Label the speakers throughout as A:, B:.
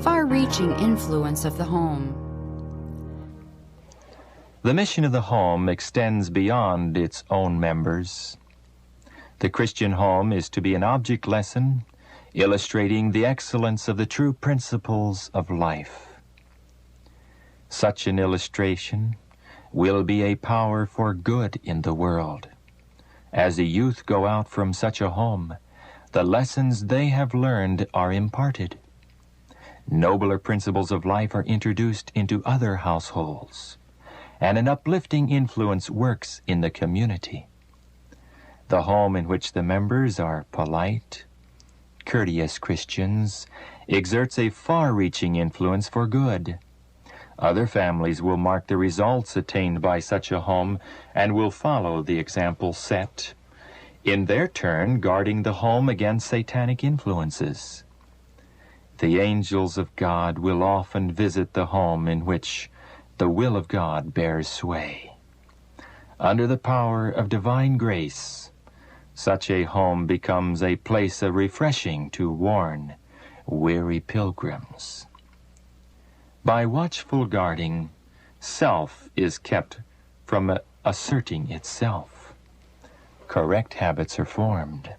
A: far-reaching influence of the home.
B: The mission of the home extends beyond its own members. The Christian home is to be an object lesson illustrating the excellence of the true principles of life. Such an illustration will be a power for good in the world. As the youth go out from such a home, the lessons they have learned are imparted. Nobler principles of life are introduced into other households, and an uplifting influence works in the community. The home in which the members are polite, courteous Christians exerts a far-reaching influence for good. Other families will mark the results attained by such a home and will follow the example set, in their turn guarding the home against satanic influences. The angels of God will often visit the home in which the will of God bears sway. Under the power of divine grace, such a home becomes a place of refreshing to worn, weary pilgrims. By watchful guarding, self is kept from asserting itself. Correct habits are formed.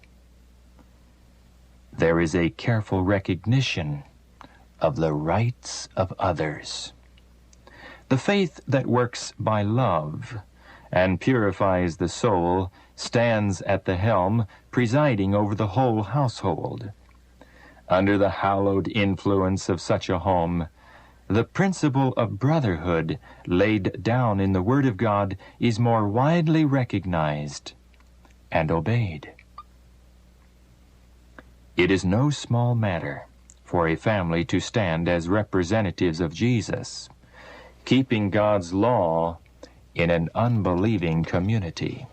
B: There is a careful recognition of the rights of others. The faith that works by love and purifies the soul stands at the helm, presiding over the whole household. Under the hallowed influence of such a home, the principle of brotherhood laid down in the Word of God is more widely recognized and obeyed. It is no small matter for a family to stand as representatives of Jesus, keeping God's law in an unbelieving community.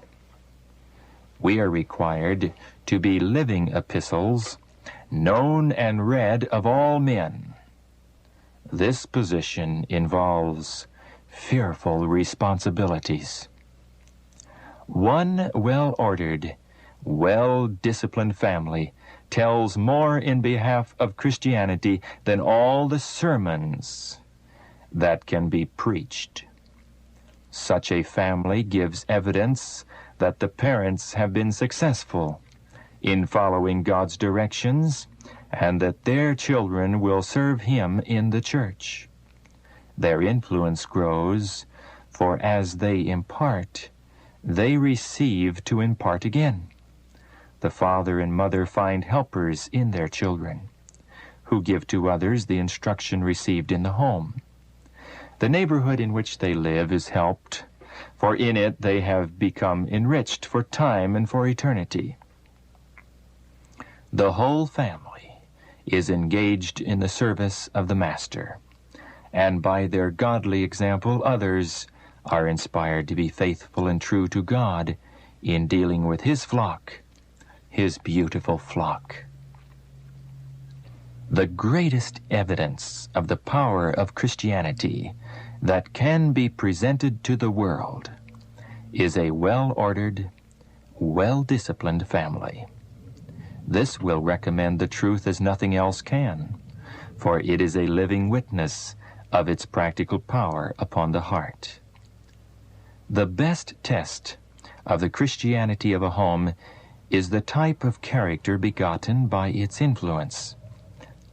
B: We are required to be living epistles, known and read of all men. This position involves fearful responsibilities. One well-ordered, well-disciplined family tells more in behalf of Christianity than all the sermons that can be preached. Such a family gives evidence that the parents have been successful in following God's directions and that their children will serve Him in the church. Their influence grows, for as they impart, they receive to impart again. The father and mother find helpers in their children, who give to others the instruction received in the home. The neighborhood in which they live is helped, for in it they have become enriched for time and for eternity. The whole family is engaged in the service of the Master, and by their godly example others are inspired to be faithful and true to God in dealing with His flock, His beautiful flock. The greatest evidence of the power of Christianity that can be presented to the world is a well-ordered, well-disciplined family. This will recommend the truth as nothing else can, for it is a living witness of its practical power upon the heart. The best test of the Christianity of a home is the type of character begotten by its influence.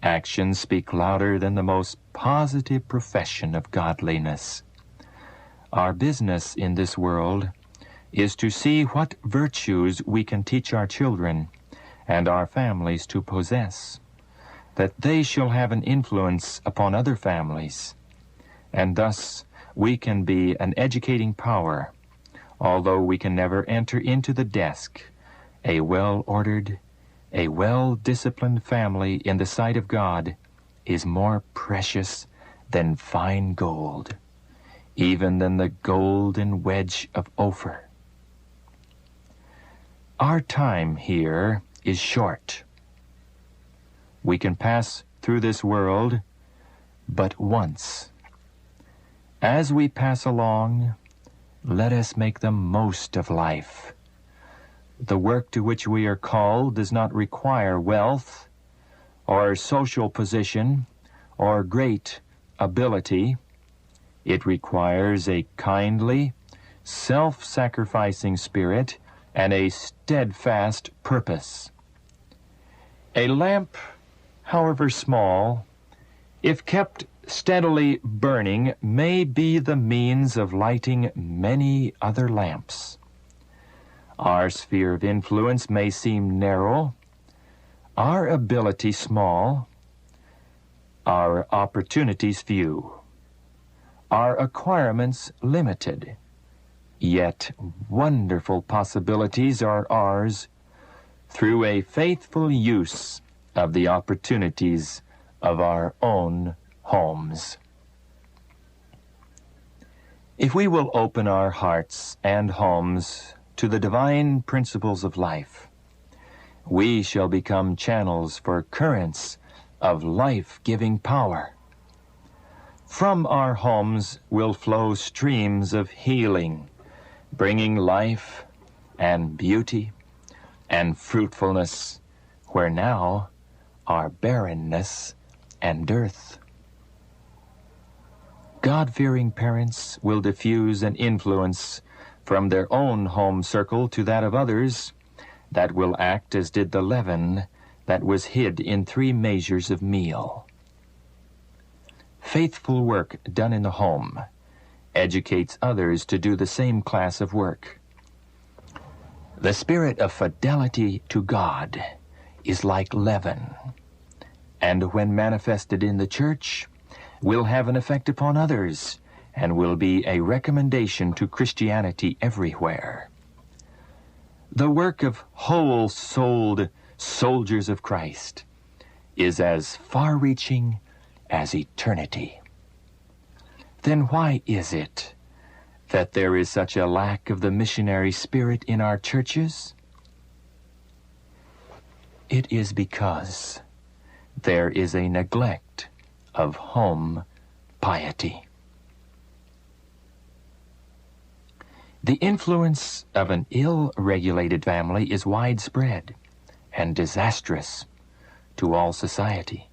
B: Actions speak louder than the most positive profession of godliness. Our business in this world is to see what virtues we can teach our children and our families to possess, that they shall have an influence upon other families, and thus we can be an educating power, although we can never enter into the desk. A well-ordered, a well-disciplined family in the sight of God is more precious than fine gold, even than the golden wedge of Ophir. Our time here is short. We can pass through this world but once. As we pass along, let us make the most of life. The work to which we are called does not require wealth or social position or great ability. It requires a kindly, self-sacrificing spirit and a steadfast purpose. A lamp, however small, if kept steadily burning, may be the means of lighting many other lamps. Our sphere of influence may seem narrow, our ability small, our opportunities few, our acquirements limited, yet wonderful possibilities are ours through a faithful use of the opportunities of our own homes. If we will open our hearts and homes to the divine principles of life, we shall become channels for currents of life-giving power. From our homes will flow streams of healing, bringing life and beauty and fruitfulness where now are barrenness and dearth. God-fearing parents will diffuse an influence from their own home circle to that of others that will act as did the leaven that was hid in 3 measures of meal. Faithful work done in the home educates others to do the same class of work. The spirit of fidelity to God is like leaven, and when manifested in the church, will have an effect upon others and will be a recommendation to Christianity everywhere. The work of whole-souled soldiers of Christ is as far-reaching as eternity. Then why is it that there is such a lack of the missionary spirit in our churches? It is because there is a neglect of home piety. The influence of an ill-regulated family is widespread and disastrous to all society.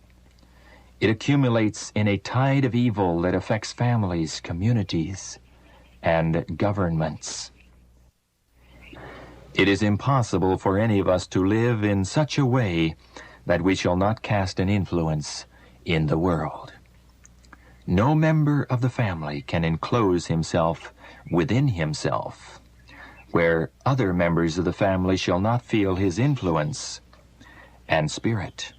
B: It accumulates in a tide of evil that affects families, communities, and governments. It is impossible for any of us to live in such a way that we shall not cast an influence in the world. No member of the family can enclose himself within himself, where other members of the family shall not feel his influence and spirit.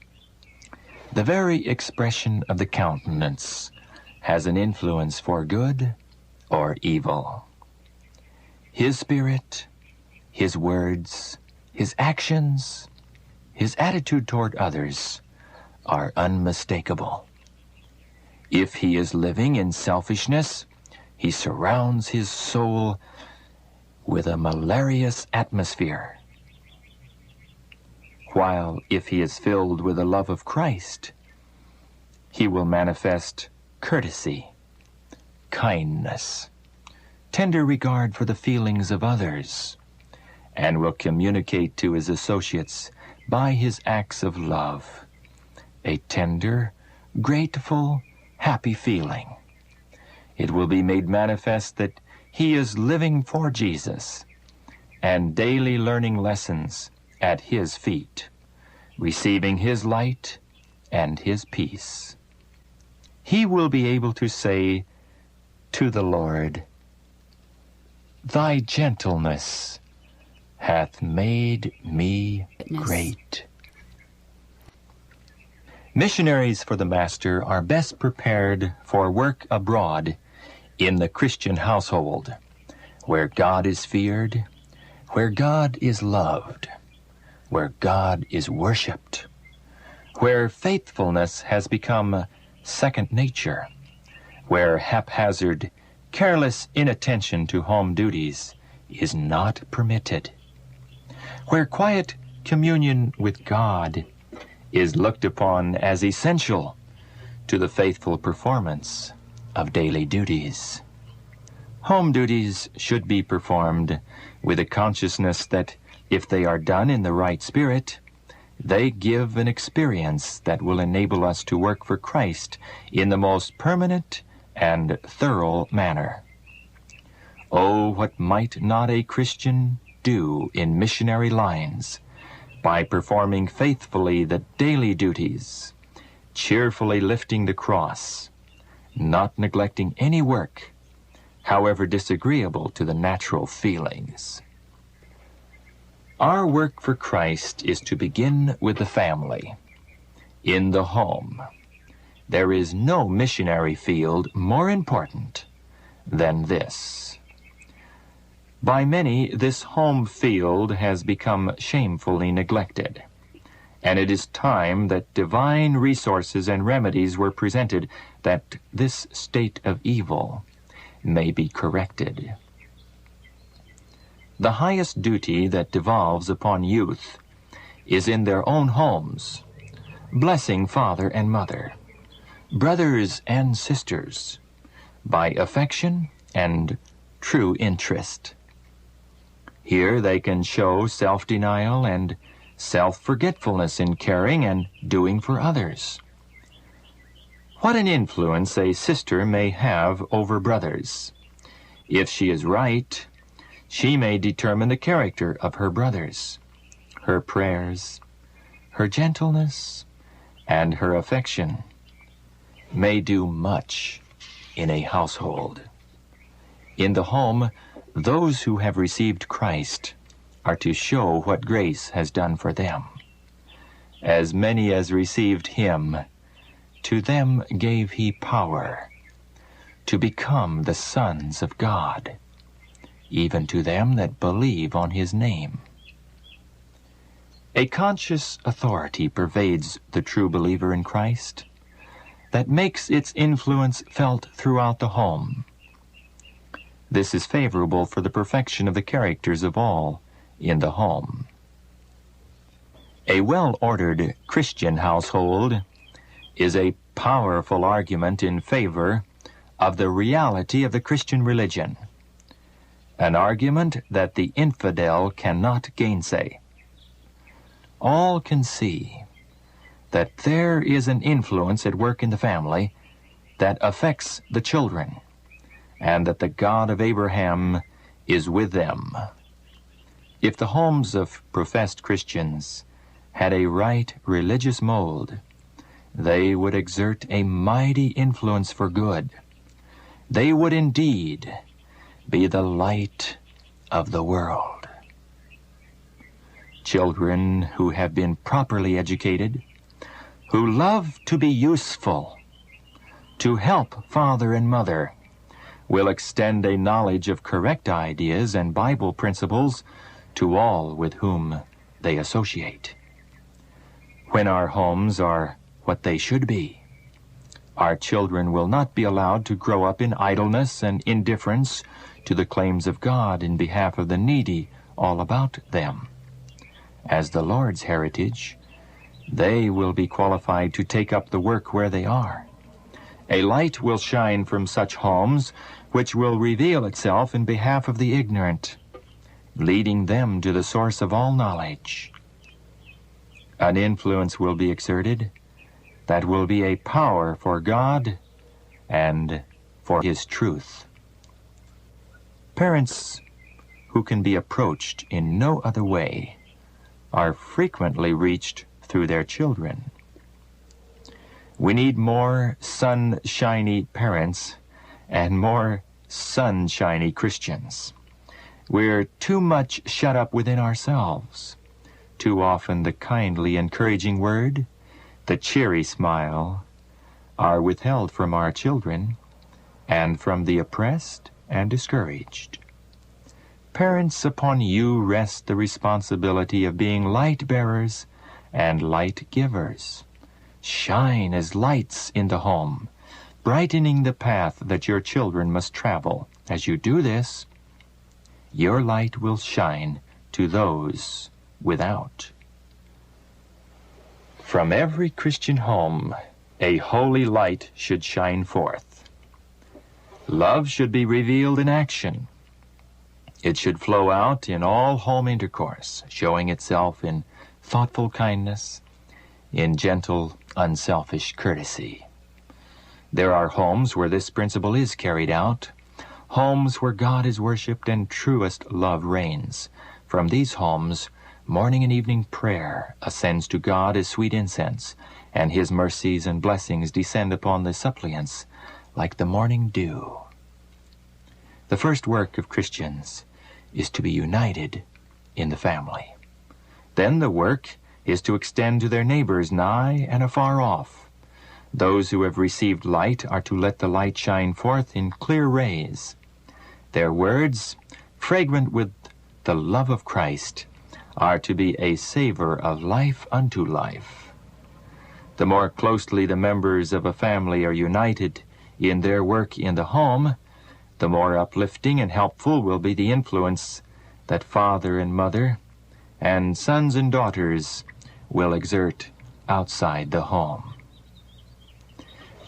B: The very expression of the countenance has an influence for good or evil. His spirit, his words, his actions, his attitude toward others are unmistakable. If he is living in selfishness, he surrounds his soul with a malarious atmosphere. While if he is filled with the love of Christ, he will manifest courtesy, kindness, tender regard for the feelings of others, and will communicate to his associates by his acts of love a tender, grateful, happy feeling. It will be made manifest that he is living for Jesus and daily learning lessons at his feet, receiving his light and his peace. He will be able to say to the Lord, "Thy gentleness hath made me great." Missionaries for the Master are best prepared for work abroad in the Christian household, where God is feared, where God is loved, where God is worshipped, where faithfulness has become second nature, where haphazard, careless inattention to home duties is not permitted, where quiet communion with God is looked upon as essential to the faithful performance of daily duties. Home duties should be performed with a consciousness that if they are done in the right spirit, They give an experience that will enable us to work for Christ in the most permanent and thorough manner. Oh, what might not a Christian do in missionary lines by performing faithfully the daily duties, cheerfully lifting the cross, not neglecting any work, however disagreeable to the natural feelings. Our work for Christ is to begin with the family, in the home. There is no missionary field more important than this. By many, this home field has become shamefully neglected, and it is time that divine resources and remedies were presented that this state of evil may be corrected. The highest duty that devolves upon youth is in their own homes, blessing father and mother, brothers and sisters, by affection and true interest. Here they can show self-denial and self-forgetfulness in caring and doing for others. What an influence a sister may have over brothers. If she is right, she may determine the character of her brothers, her prayers, her gentleness, and her affection may do much in a household. In the home, those who have received Christ are to show what grace has done for them. As many as received him, to them gave he power to become the sons of God, even to them that believe on his name. A conscious authority pervades the true believer in Christ that makes its influence felt throughout the home. This is favorable for the perfection of the characters of all in the home. A well-ordered Christian household is a powerful argument in favor of the reality of the Christian religion, an argument that the infidel cannot gainsay. All can see that there is an influence at work in the family that affects the children, and that the God of Abraham is with them. If the homes of professed Christians had a right religious mold, they would exert a mighty influence for good. They would indeed be the light of the world. Children who have been properly educated, who love to be useful, to help father and mother, will extend a knowledge of correct ideas and Bible principles to all with whom they associate. When our homes are what they should be, our children will not be allowed to grow up in idleness and indifference to the claims of God in behalf of the needy all about them. As the Lord's heritage, they will be qualified to take up the work where they are. A light will shine from such homes which will reveal itself in behalf of the ignorant, leading them to the source of all knowledge. An influence will be exerted that will be a power for God and for his truth. Parents who can be approached in no other way are frequently reached through their children. We need more sunshiny parents and more sunshiny Christians. We're too much shut up within ourselves. Too often the kindly, encouraging word, the cheery smile, are withheld from our children and from the oppressed and discouraged. Parents, upon you rests the responsibility of being light-bearers and light-givers. Shine as lights in the home, brightening the path that your children must travel. As you do this, your light will shine to those without. From every Christian home, a holy light should shine forth. Love should be revealed in action. It should flow out in all home intercourse, showing itself in thoughtful kindness, in gentle, unselfish courtesy. There are homes where this principle is carried out, homes where God is worshipped and truest love reigns. From these homes, morning and evening prayer ascends to God as sweet incense, and His mercies and blessings descend upon the suppliants like the morning dew. The first work of Christians is to be united in the family. Then the work is to extend to their neighbors nigh and afar off. Those who have received light are to let the light shine forth in clear rays. Their words, fragrant with the love of Christ, are to be a savor of life unto life. The more closely the members of a family are united in their work in the home, the more uplifting and helpful will be the influence that father and mother and sons and daughters will exert outside the home.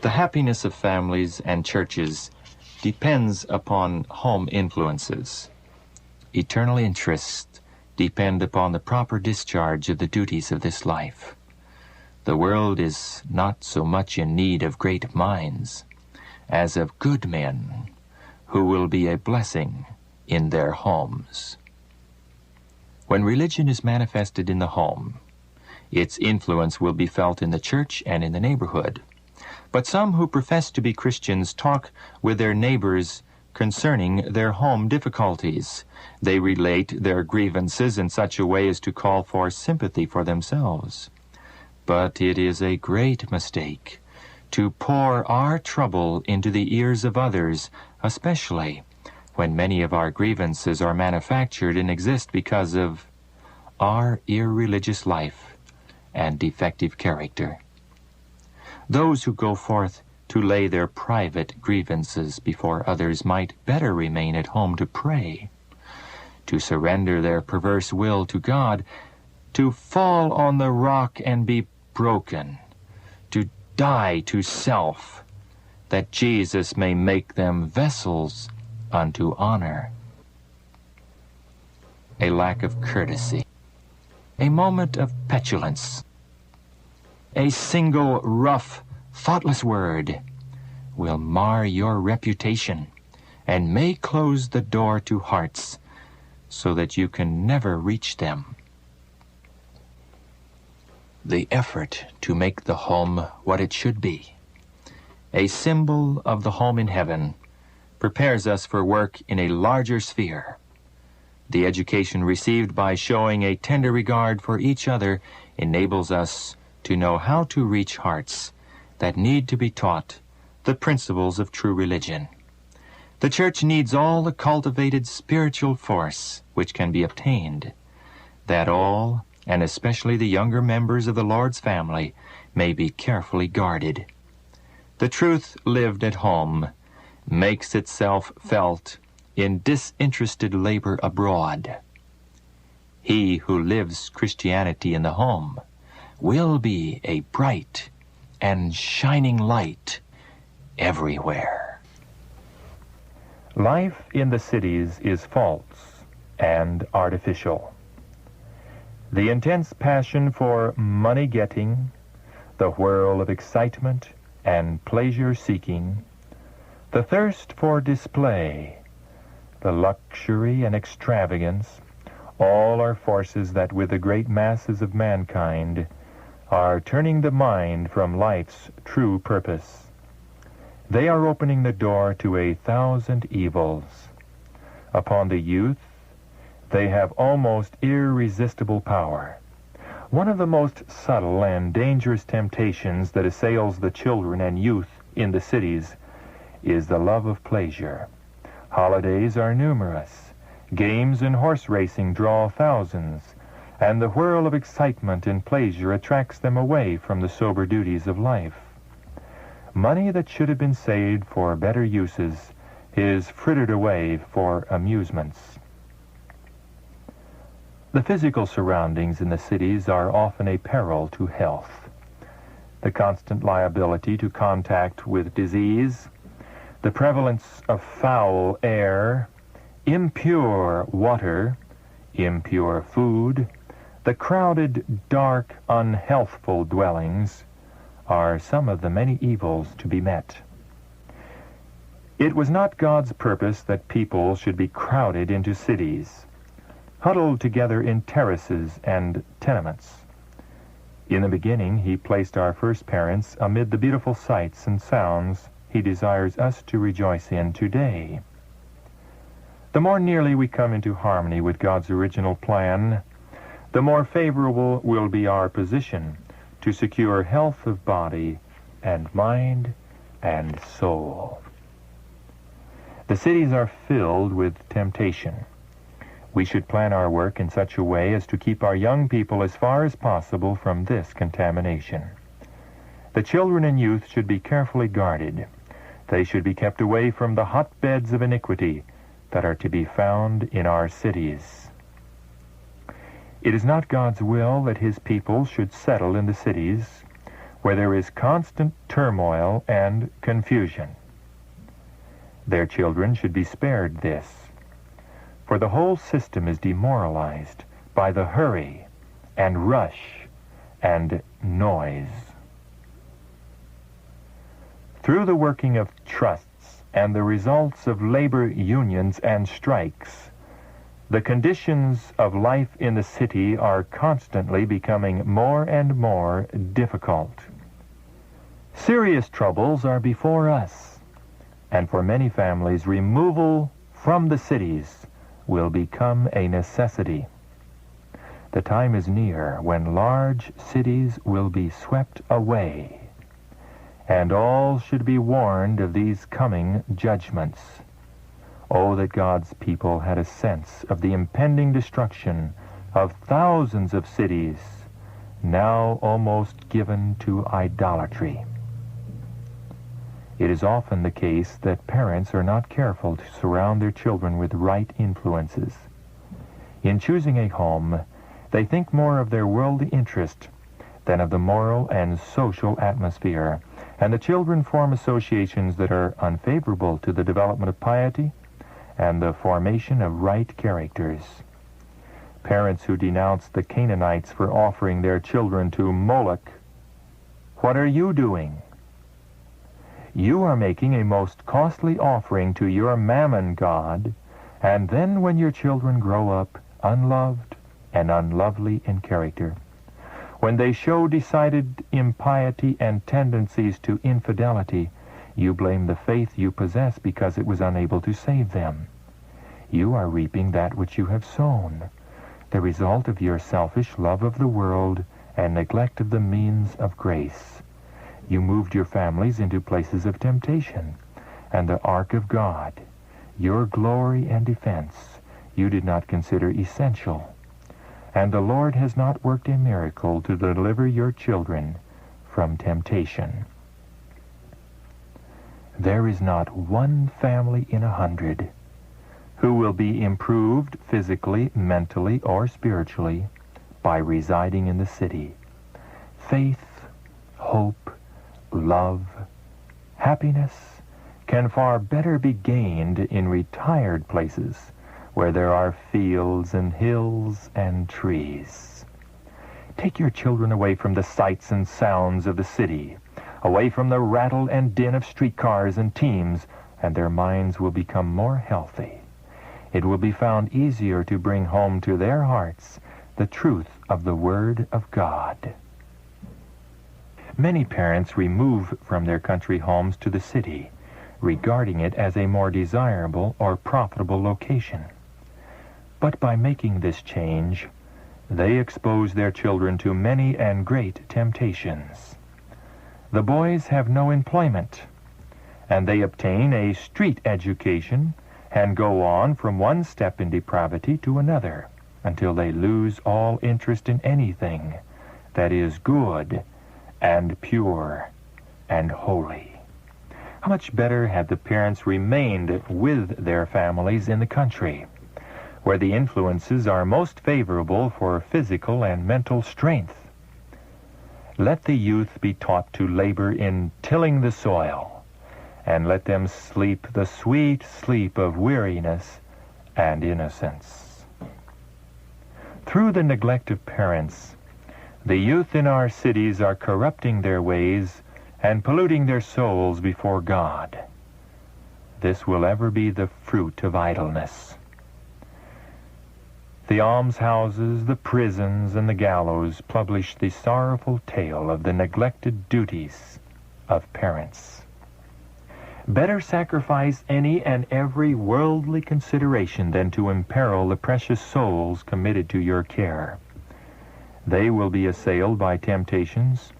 B: The happiness of families and churches depends upon home influences. Eternal interests depend upon the proper discharge of the duties of this life. The world is not so much in need of great minds as of good men who will be a blessing in their homes. When religion is manifested in the home, its influence will be felt in the church and in the neighborhood. But some who profess to be Christians talk with their neighbors concerning their home difficulties. They relate their grievances in such a way as to call for sympathy for themselves. But it is a great mistake to pour our trouble into the ears of others, especially when many of our grievances are manufactured and exist because of our irreligious life and defective character. Those who go forth to lay their private grievances before others might better remain at home to pray, to surrender their perverse will to God, to fall on the rock and be broken, to die to self, that Jesus may make them vessels unto honor. A lack of courtesy, a moment of petulance, a single rough, thoughtless word will mar your reputation and may close the door to hearts so that you can never reach them. The effort to make the home what it should be, a symbol of the home in heaven, prepares us for work in a larger sphere. The education received by showing a tender regard for each other enables us to know how to reach hearts that need to be taught the principles of true religion. The church needs all the cultivated spiritual force which can be obtained, that all, and especially the younger members of the Lord's family, may be carefully guarded. The truth lived at home makes itself felt in disinterested labor abroad. He who lives Christianity in the home will be a bright and shining light everywhere. Life in the cities is false and artificial. The intense passion for money-getting, the whirl of excitement and pleasure-seeking, the thirst for display, the luxury and extravagance, all are forces that with the great masses of mankind are turning the mind from life's true purpose. They are opening the door to 1,000 evils. Upon the youth, they have almost irresistible power. One of the most subtle and dangerous temptations that assails the children and youth in the cities is the love of pleasure. Holidays are numerous. Games and horse racing draw thousands, and the whirl of excitement and pleasure attracts them away from the sober duties of life. Money that should have been saved for better uses is frittered away for amusements. The physical surroundings in the cities are often a peril to health. The constant liability to contact with disease, the prevalence of foul air, impure water, impure food, The crowded, dark, unhealthful dwellings are some of the many evils to be met. It was not God's purpose that people should be crowded into cities, huddled together in terraces and tenements. In the beginning, He placed our first parents amid the beautiful sights and sounds He desires us to rejoice in today. The more nearly we come into harmony with God's original plan, the more favorable will be our position to secure health of body and mind and soul. The cities are filled with temptation. We should plan our work in such a way as to keep our young people as far as possible from this contamination. The children and youth should be carefully guarded. They should be kept away from the hotbeds of iniquity that are to be found in our cities. It is not God's will that His people should settle in the cities where there is constant turmoil and confusion. Their children should be spared this, for the whole system is demoralized by the hurry and rush and noise. Through the working of trusts and the results of labor unions and strikes, the conditions of life in the city are constantly becoming more and more difficult. Serious troubles are before us, and for many families, removal from the cities will become a necessity. The time is near when large cities will be swept away, and all should be warned of these coming judgments. Oh, that God's people had a sense of the impending destruction of thousands of cities now almost given to idolatry. It is often the case that parents are not careful to surround their children with right influences. In choosing a home, they think more of their worldly interest than of the moral and social atmosphere, and the children form associations that are unfavorable to the development of piety and the formation of right characters. Parents who denounce the Canaanites for offering their children to Moloch, what are you doing? You are making a most costly offering to your mammon god, and then when your children grow up unloved and unlovely in character, when they show decided impiety and tendencies to infidelity, you blame the faith you possess because it was unable to save them. You are reaping that which you have sown, the result of your selfish love of the world and neglect of the means of grace. You moved your families into places of temptation, and the ark of God, your glory and defense, you did not consider essential. And the Lord has not worked a miracle to deliver your children from temptation. There is not one family in 100 who will be improved physically, mentally, or spiritually by residing in the city. Faith, hope, love, happiness can far better be gained in retired places where there are fields and hills and trees. Take your children away from the sights and sounds of the city, away from the rattle and din of streetcars and teams, and their minds will become more healthy. It will be found easier to bring home to their hearts the truth of the Word of God. Many parents remove from their country homes to the city, regarding it as a more desirable or profitable location. But by making this change, they expose their children to many and great temptations. The boys have no employment, and they obtain a street education and go on from one step in depravity to another until they lose all interest in anything that is good and pure and holy. How much better had the parents remained with their families in the country, where the influences are most favorable for physical and mental strength. Let the youth be taught to labor in tilling the soil, and let them sleep the sweet sleep of weariness and innocence. Through the neglect of parents, the youth in our cities are corrupting their ways and polluting their souls before God. This will ever be the fruit of idleness. The almshouses, the prisons, and the gallows publish the sorrowful tale of the neglected duties of parents. Better sacrifice any and every worldly consideration than to imperil the precious souls committed to your care. They will be assailed by temptations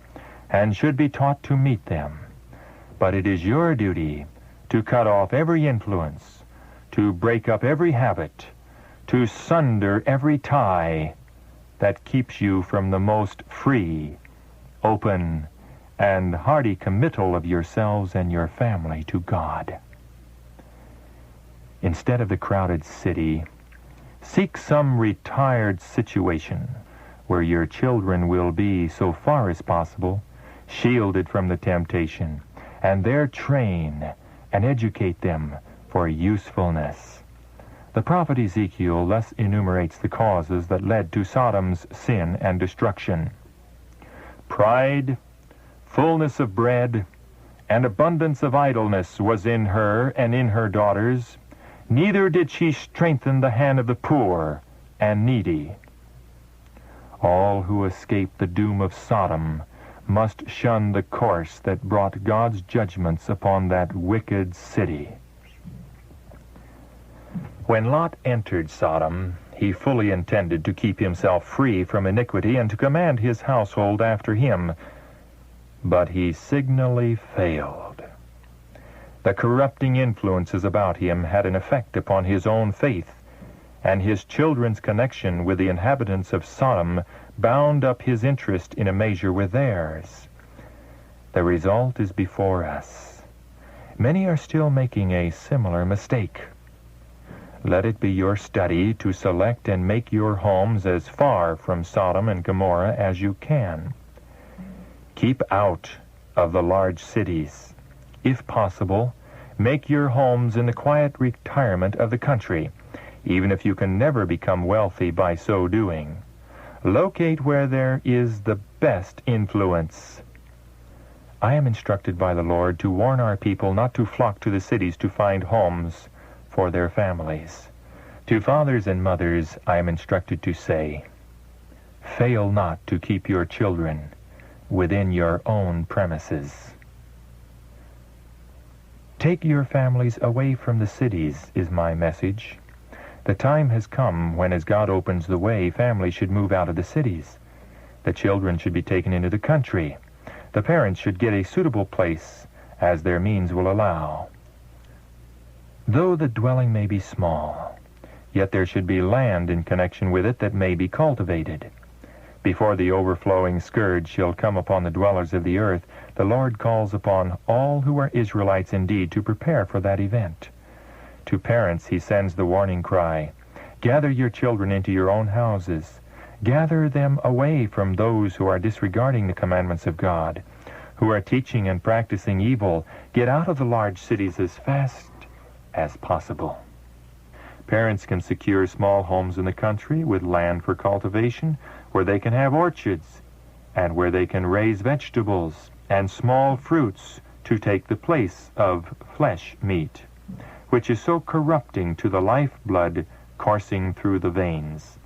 B: and should be taught to meet them. But it is your duty to cut off every influence, to break up every habit, to sunder every tie that keeps you from the most free, open, and hearty committal of yourselves and your family to God. Instead of the crowded city, seek some retired situation where your children will be, so far as possible, shielded from the temptation, and there train and educate them for usefulness. The prophet Ezekiel thus enumerates the causes that led to Sodom's sin and destruction. Pride, fullness of bread, and abundance of idleness was in her and in her daughters. Neither did she strengthen the hand of the poor and needy. All who escape the doom of Sodom must shun the course that brought God's judgments upon that wicked city. When Lot entered Sodom, he fully intended to keep himself free from iniquity and to command his household after him, but he signally failed. The corrupting influences about him had an effect upon his own faith, and his children's connection with the inhabitants of Sodom bound up his interest in a measure with theirs. The result is before us. Many are still making a similar mistake. Let it be your study to select and make your homes as far from Sodom and Gomorrah as you can. Keep out of the large cities. If possible, make your homes in the quiet retirement of the country, even if you can never become wealthy by so doing. Locate where there is the best influence. I am instructed by the Lord to warn our people not to flock to the cities to find homes for their families. To fathers and mothers I am instructed to say, fail not to keep your children within your own premises. Take your families away from the cities is my message. The time has come when, as God opens the way, families should move out of the cities. The children should be taken into the country. The parents should get a suitable place as their means will allow. Though the dwelling may be small, yet there should be land in connection with it that may be cultivated. Before the overflowing scourge shall come upon the dwellers of the earth, the Lord calls upon all who are Israelites indeed to prepare for that event. To parents he sends the warning cry, gather your children into your own houses. Gather them away from those who are disregarding the commandments of God, who are teaching and practicing evil. Get out of the large cities as fast as possible. Parents can secure small homes in the country with land for cultivation, where they can have orchards, and where they can raise vegetables and small fruits to take the place of flesh meat, which is so corrupting to the lifeblood coursing through the veins.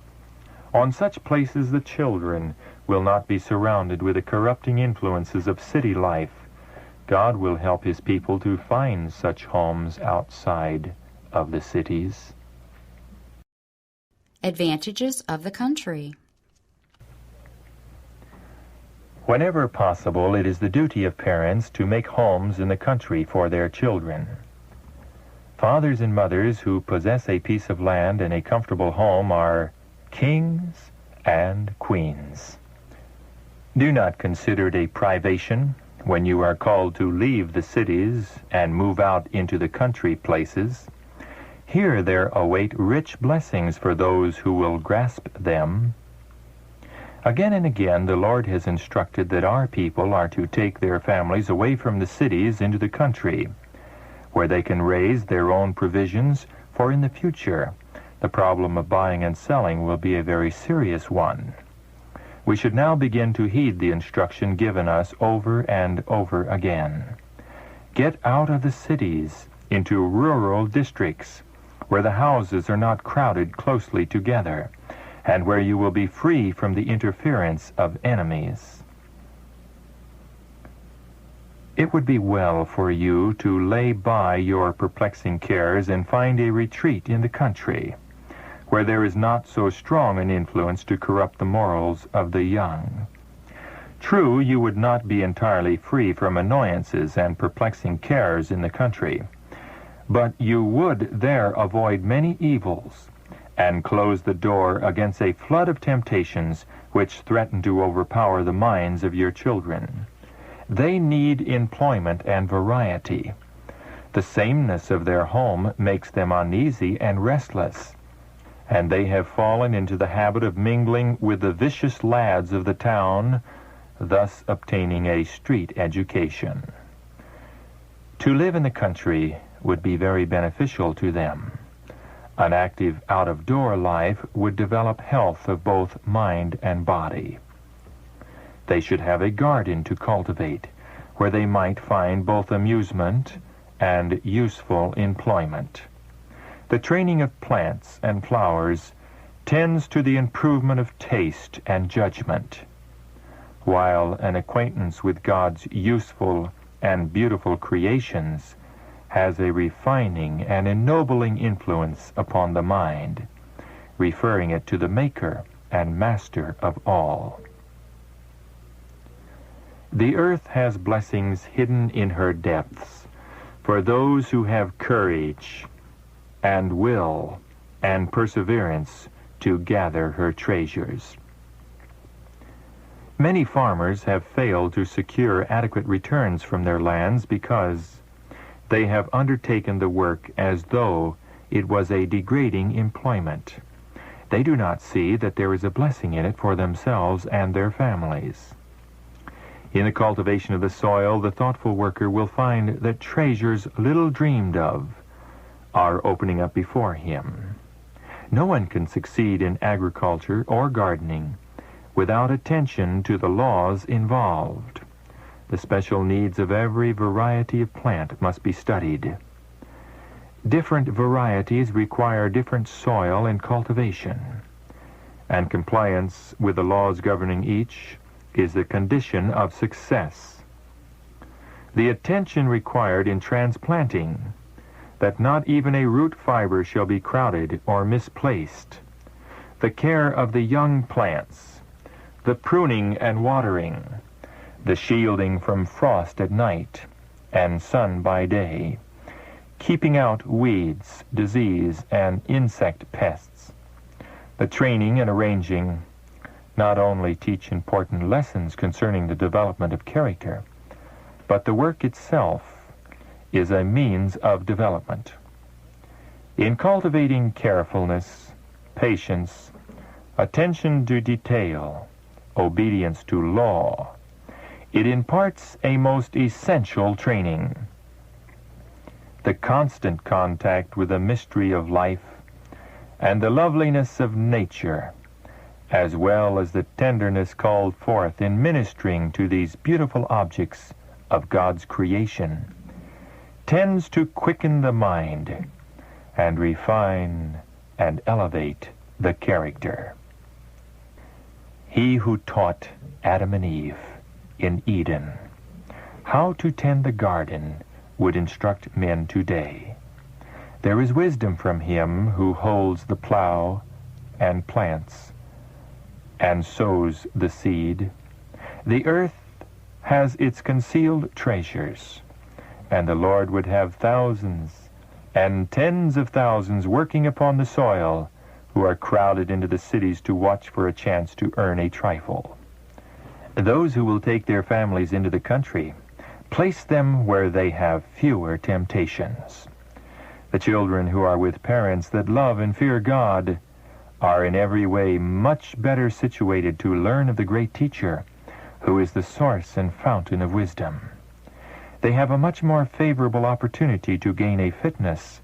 B: On such places the children will not be surrounded with the corrupting influences of city life. God will help his people to find such homes outside of the cities.
A: Advantages of the country.
B: Whenever possible, it is the duty of parents to make homes in the country for their children. Fathers and mothers who possess a piece of land and a comfortable home are kings and queens. Do not consider it a privation when you are called to leave the cities and move out into the country places. Here there await rich blessings for those who will grasp them. Again and again the Lord has instructed that our people are to take their families away from the cities into the country, where they can raise their own provisions for in the future The problem of buying and selling will be a very serious one. We should now begin to heed the instruction given us over and over again. Get out of the cities into rural districts where the houses are not crowded closely together and where you will be free from the interference of enemies. It would be well for you to lay by your perplexing cares and find a retreat in the country, where there is not so strong an influence to corrupt the morals of the young. True, you would not be entirely free from annoyances and perplexing cares in the country, but you would there avoid many evils and close the door against a flood of temptations which threaten to overpower the minds of your children. They need employment and variety. The sameness of their home makes them uneasy and restless, and they have fallen into the habit of mingling with the vicious lads of the town, thus obtaining a street education. To live in the country would be very beneficial to them. An active out-of-door life would develop health of both mind and body. They should have a garden to cultivate, where they might find both amusement and useful employment. The training of plants and flowers tends to the improvement of taste and judgment, while an acquaintance with God's useful and beautiful creations has a refining and ennobling influence upon the mind, referring it to the Maker and Master of all. The earth has blessings hidden in her depths for those who have courage and will and perseverance to gather her treasures. Many farmers have failed to secure adequate returns from their lands because they have undertaken the work as though it was a degrading employment. They do not see that there is a blessing in it for themselves and their families. In the cultivation of the soil, the thoughtful worker will find that treasures little dreamed of are opening up before him. No one can succeed in agriculture or gardening without attention to the laws involved. The special needs of every variety of plant must be studied. Different varieties require different soil and cultivation, and compliance with the laws governing each is the condition of success. The attention required in transplanting, that not even a root fiber shall be crowded or misplaced. The care of the young plants, the pruning and watering, the shielding from frost at night and sun by day, keeping out weeds, disease, and insect pests. The training and arranging not only teach important lessons concerning the development of character, but the work itself is a means of development. In cultivating carefulness, patience, attention to detail, obedience to law, it imparts a most essential training. The constant contact with the mystery of life and the loveliness of nature, as well as the tenderness called forth in ministering to these beautiful objects of God's creation, tends to quicken the mind and refine and elevate the character. He who taught Adam and Eve in Eden how to tend the garden would instruct men today. There is wisdom from him who holds the plow and plants and sows the seed. The earth has its concealed treasures, and the Lord would have thousands and tens of thousands working upon the soil who are crowded into the cities to watch for a chance to earn a trifle. Those who will take their families into the country, place them where they have fewer temptations. The children who are with parents that love and fear God are in every way much better situated to learn of the great teacher, who is the source and fountain of wisdom. They have a much more favorable opportunity to gain a fitness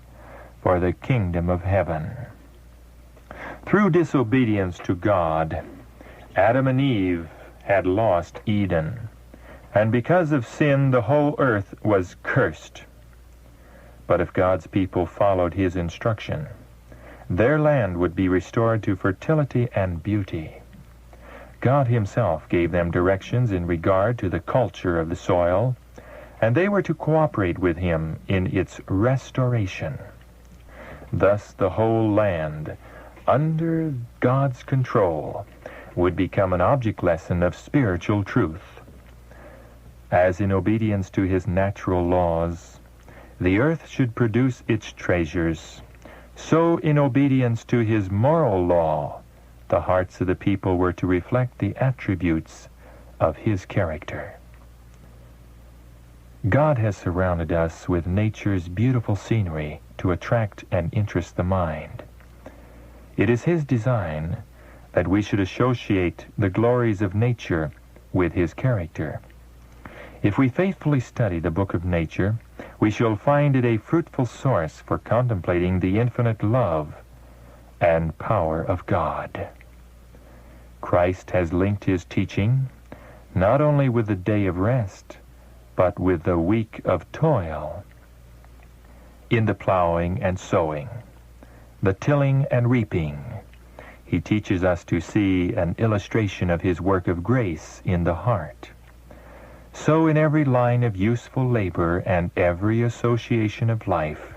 B: for the kingdom of heaven.
C: Through disobedience to God, Adam and Eve had lost Eden, and because of sin, the whole earth was cursed. But if God's people followed his instruction, their land would be restored to fertility and beauty. God himself gave them directions in regard to the culture of the soil, and they were to cooperate with him in its restoration. Thus the whole land, under God's control, would become an object lesson of spiritual truth. As in obedience to his natural laws, the earth should produce its treasures, so in obedience to his moral law, the hearts of the people were to reflect the attributes of his character. God has surrounded us with nature's beautiful scenery to attract and interest the mind. It is his design that we should associate the glories of nature with his character. If we faithfully study the book of nature, we shall find it a fruitful source for contemplating the infinite love and power of God. Christ has linked his teaching not only with the day of rest, but with the week of toil. In the plowing and sowing, the tilling and reaping, he teaches us to see an illustration of his work of grace in the heart. So in every line of useful labor and every association of life,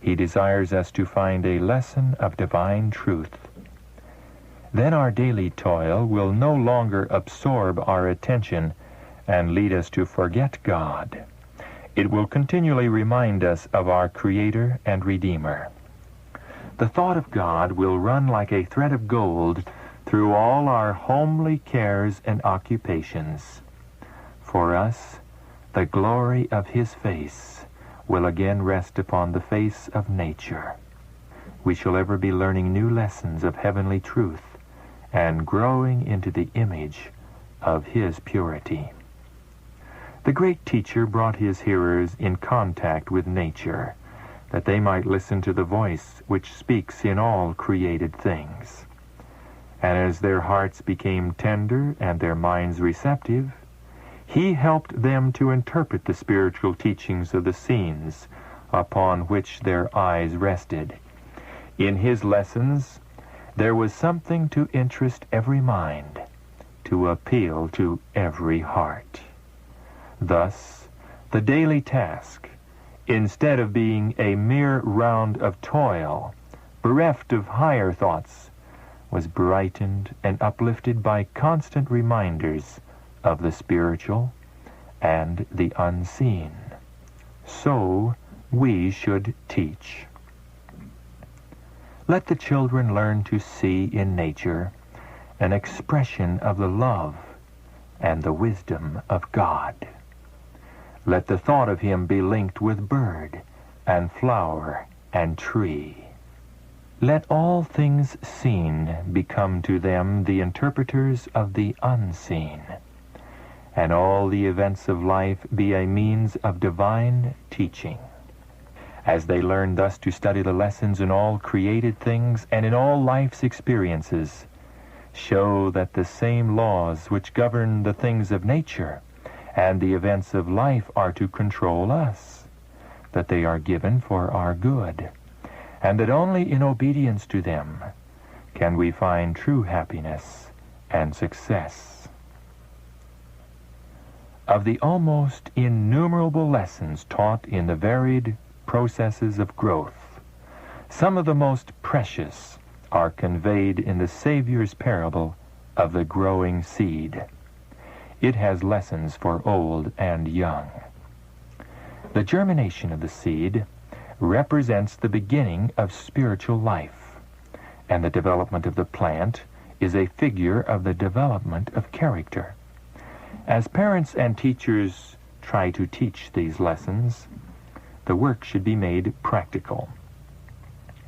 C: he desires us to find a lesson of divine truth. Then our daily toil will no longer absorb our attention and lead us to forget God. It will continually remind us of our Creator and Redeemer. The thought of God will run like a thread of gold through all our homely cares and occupations. For us, the glory of his face will again rest upon the face of nature. We shall ever be learning new lessons of heavenly truth and growing into the image of his purity. The great teacher brought his hearers in contact with nature, that they might listen to the voice which speaks in all created things. And as their hearts became tender and their minds receptive, he helped them to interpret the spiritual teachings of the scenes upon which their eyes rested. In his lessons, there was something to interest every mind, to appeal to every heart. Thus, the daily task, instead of being a mere round of toil, bereft of higher thoughts, was brightened and uplifted by constant reminders of the spiritual and the unseen. So we should teach. Let the children learn to see in nature an expression of the love and the wisdom of God. Let the thought of him be linked with bird and flower and tree. Let all things seen become to them the interpreters of the unseen, and all the events of life be a means of divine teaching. As they learn thus to study the lessons in all created things and in all life's experiences, show that the same laws which govern the things of nature and the events of life are to control us, that they are given for our good, and that only in obedience to them can we find true happiness and success. Of the almost innumerable lessons taught in the varied processes of growth, some of the most precious are conveyed in the Savior's parable of the growing seed. It has lessons for old and young. The germination of the seed represents the beginning of spiritual life, and the development of the plant is a figure of the development of character. As parents and teachers try to teach these lessons, the work should be made practical.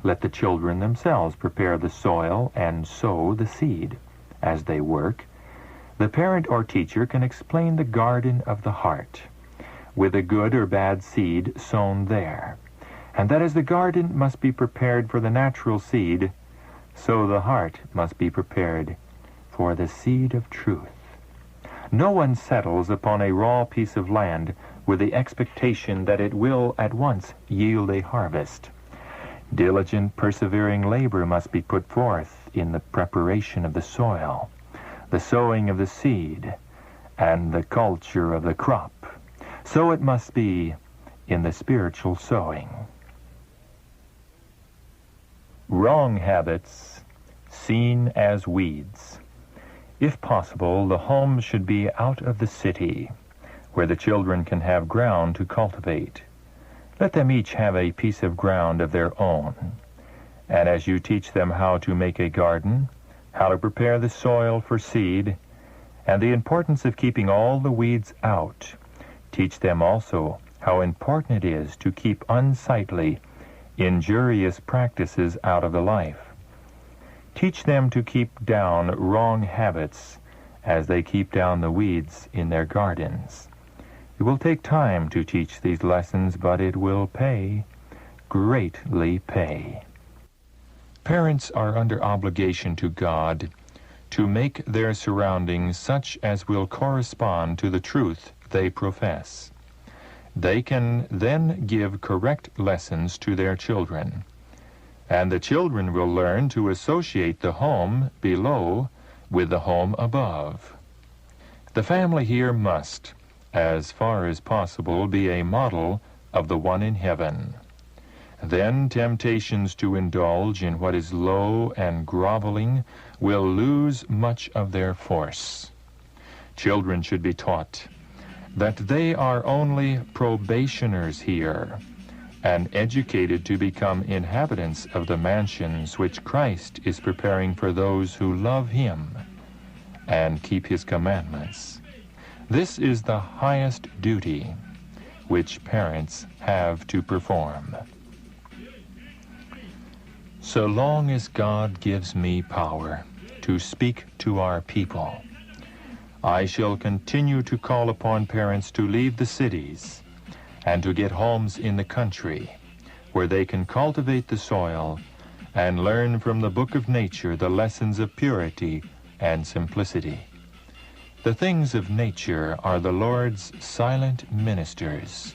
C: Let the children themselves prepare the soil and sow the seed. As they work, the parent or teacher can explain the garden of the heart, with a good or bad seed sown there, and that as the garden must be prepared for the natural seed, so the heart must be prepared for the seed of truth. No one settles upon a raw piece of land with the expectation that it will at once yield a harvest. Diligent, persevering labor must be put forth in the preparation of the soil, the sowing of the seed, and the culture of the crop. So it must be in the spiritual sowing. Wrong habits seen as weeds. If possible, the home should be out of the city, where the children can have ground to cultivate. Let them each have a piece of ground of their own. And as you teach them how to make a garden, how to prepare the soil for seed, and the importance of keeping all the weeds out, teach them also how important it is to keep unsightly, injurious practices out of the life. Teach them to keep down wrong habits as they keep down the weeds in their gardens. It will take time to teach these lessons, but it will pay, greatly pay.
B: Parents are under obligation to God to make their surroundings such as will correspond to the truth they profess. They can then give correct lessons to their children, and the children will learn to associate the home below with the home above. The family here must, as far as possible, be a model of the one in heaven. Then temptations to indulge in what is low and groveling will lose much of their force. Children should be taught that they are only probationers here, and educated to become inhabitants of the mansions which Christ is preparing for those who love him and keep his commandments. This is the highest duty which parents have to perform. So long as God gives me power to speak to our people, I shall continue to call upon parents to leave the cities and to get homes in the country where they can cultivate the soil and learn from the book of nature the lessons of purity and simplicity. The things of nature are the Lord's silent ministers,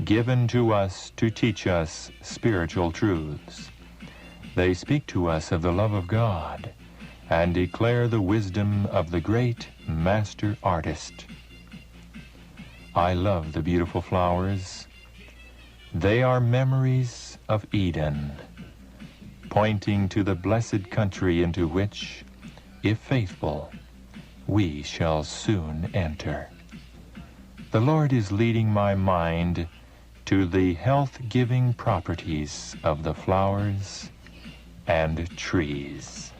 B: given to us to teach us spiritual truths. They speak to us of the love of God and declare the wisdom of the great master artist. I love the beautiful flowers. They are memories of Eden, pointing to the blessed country into which, if faithful, we shall soon enter. The Lord is leading my mind to the health-giving properties of the flowers and trees.